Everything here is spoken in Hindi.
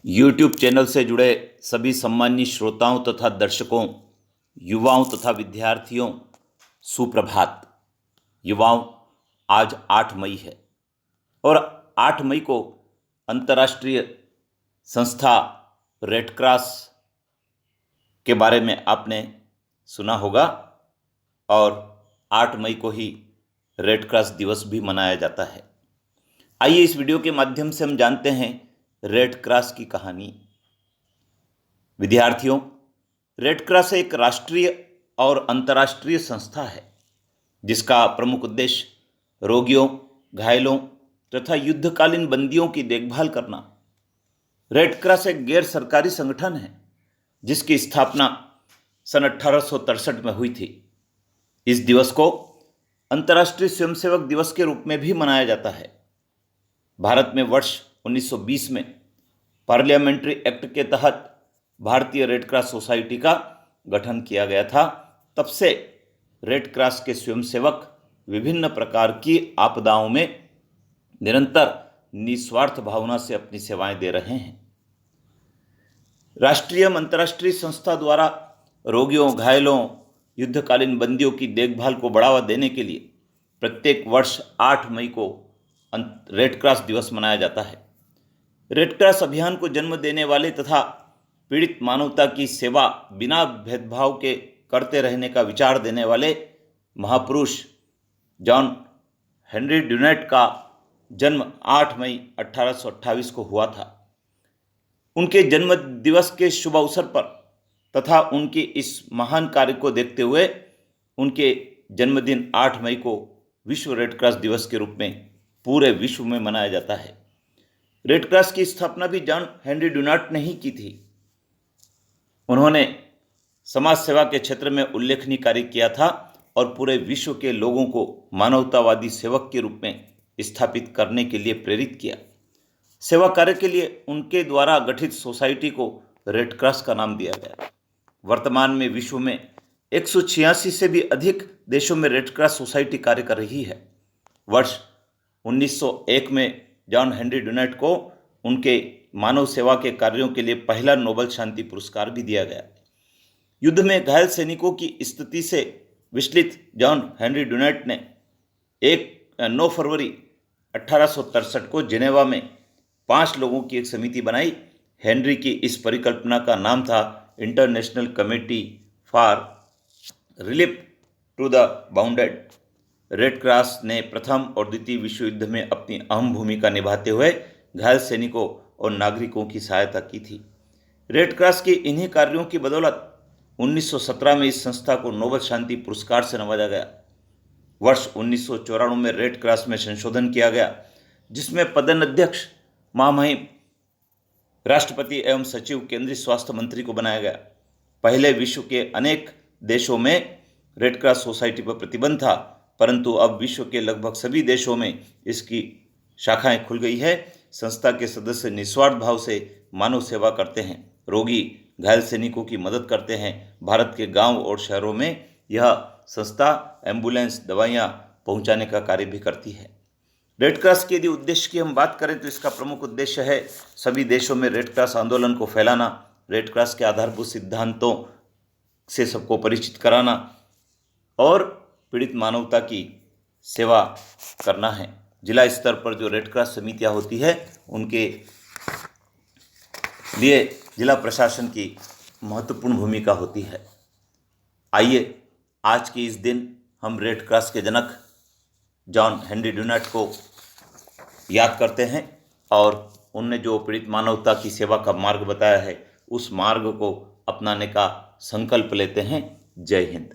YouTube चैनल से जुड़े सभी सम्मानित श्रोताओं तथा दर्शकों, युवाओं तथा विद्यार्थियों, सुप्रभात। युवाओं, आज 8 मई है और 8 मई को अंतर्राष्ट्रीय संस्था रेड क्रॉस के बारे में आपने सुना होगा और 8 मई को ही रेड क्रॉस दिवस भी मनाया जाता है। आइए इस वीडियो के माध्यम से हम जानते हैं रेड क्रॉस की कहानी। विद्यार्थियों, रेड क्रॉस एक राष्ट्रीय और अंतर्राष्ट्रीय संस्था है जिसका प्रमुख उद्देश्य रोगियों, घायलों तथा युद्धकालीन बंदियों की देखभाल करना। रेड क्रॉस एक गैर सरकारी संगठन है जिसकी स्थापना सन 1863 में हुई थी। इस दिवस को अंतर्राष्ट्रीय स्वयंसेवक दिवस के रूप में भी मनाया जाता है। भारत में वर्ष 1920 में पार्लियामेंट्री एक्ट के तहत भारतीय रेड क्रॉस सोसाइटी का गठन किया गया था। तब से रेड क्रॉस के स्वयंसेवक विभिन्न प्रकार की आपदाओं में निरंतर निस्वार्थ भावना से अपनी सेवाएं दे रहे हैं। राष्ट्रीय अंतर्राष्ट्रीय संस्था द्वारा रोगियों, घायलों, युद्धकालीन बंदियों की देखभाल को बढ़ावा देने के लिए प्रत्येक वर्ष 8 मई को रेड क्रॉस दिवस मनाया जाता है। रेड क्रॉस अभियान को जन्म देने वाले तथा पीड़ित मानवता की सेवा बिना भेदभाव के करते रहने का विचार देने वाले महापुरुष जॉन हेनरी ड्यूनेट का जन्म 8 मई 1828 को हुआ था। उनके जन्म दिवस के शुभ अवसर पर तथा उनके इस महान कार्य को देखते हुए उनके जन्मदिन 8 मई को विश्व रेड क्रॉस दिवस के रूप में पूरे विश्व में मनाया जाता है। रेड क्रॉस की स्थापना भी जॉन हेनरी ड्यूनेट ने ही की थी। उन्होंने समाज सेवा के क्षेत्र में उल्लेखनीय कार्य किया था और पूरे विश्व के लोगों को मानवतावादी सेवक के रूप में स्थापित करने के लिए प्रेरित किया। सेवा कार्य के लिए उनके द्वारा गठित सोसाइटी को रेड क्रॉस का नाम दिया गया। वर्तमान में विश्व में 186 से भी अधिक देशों में रेड क्रॉस सोसाइटी कार्य कर रही है। वर्ष 1901 में जॉन हेनरी ड्यूनेट को उनके मानव सेवा के कार्यों के लिए पहला नोबेल शांति पुरस्कार भी दिया गया। युद्ध में घायल सैनिकों की स्थिति से विचलित जॉन हेनरी ड्यूनेट ने 9 फरवरी 1863 को जिनेवा में 5 लोगों की एक समिति बनाई। हेनरी की इस परिकल्पना का नाम था International Committee for Relief to the Wounded. Red Cross ने प्रथम और द्वितीय विश्व युद्ध में अपनी अहम भूमिका निभाते हुए घायल सैनिकों और नागरिकों की सहायता की थी। रेड क्रॉस के इन्हीं कार्यों की बदौलत 1917 में इस संस्था को नोबेल शांति पुरस्कार से नवाजा गया। वर्ष 1994 में रेड क्रॉस में संशोधन किया गया जिसमें पदाध्यक्ष महामहिम राष्ट्रपति एवं सचिव केंद्रीय स्वास्थ्य मंत्री को बनाया गया। पहले विश्व के अनेक देशों में रेड क्रॉस सोसाइटी पर प्रतिबंध था, परंतु अब विश्व के लगभग सभी देशों में इसकी शाखाएं खुल गई है। संस्था के सदस्य निस्वार्थ भाव से मानव सेवा करते हैं, रोगी, घायल सैनिकों की मदद करते हैं। भारत के गांव और शहरों में यह संस्था एम्बुलेंस, दवाइयां पहुंचाने का कार्य भी करती है। रेड क्रॉस के यदि उद्देश्य की हम बात करें तो इसका प्रमुख उद्देश्य है सभी देशों में रेड क्रॉस आंदोलन को फैलाना, रेड क्रॉस के आधारभूत सिद्धांतों से सबको परिचित कराना और पीड़ित मानवता की सेवा करना है। जिला स्तर पर जो रेड क्रॉस समितियां होती है उनके लिए जिला प्रशासन की महत्वपूर्ण भूमिका होती है। आइए आज के इस दिन हम रेड क्रॉस के जनक जॉन हेनरी ड्यूनेट को याद करते हैं और उनने जो पीड़ित मानवता की सेवा का मार्ग बताया है उस मार्ग को अपनाने का संकल्प लेते हैं। जय हिंद।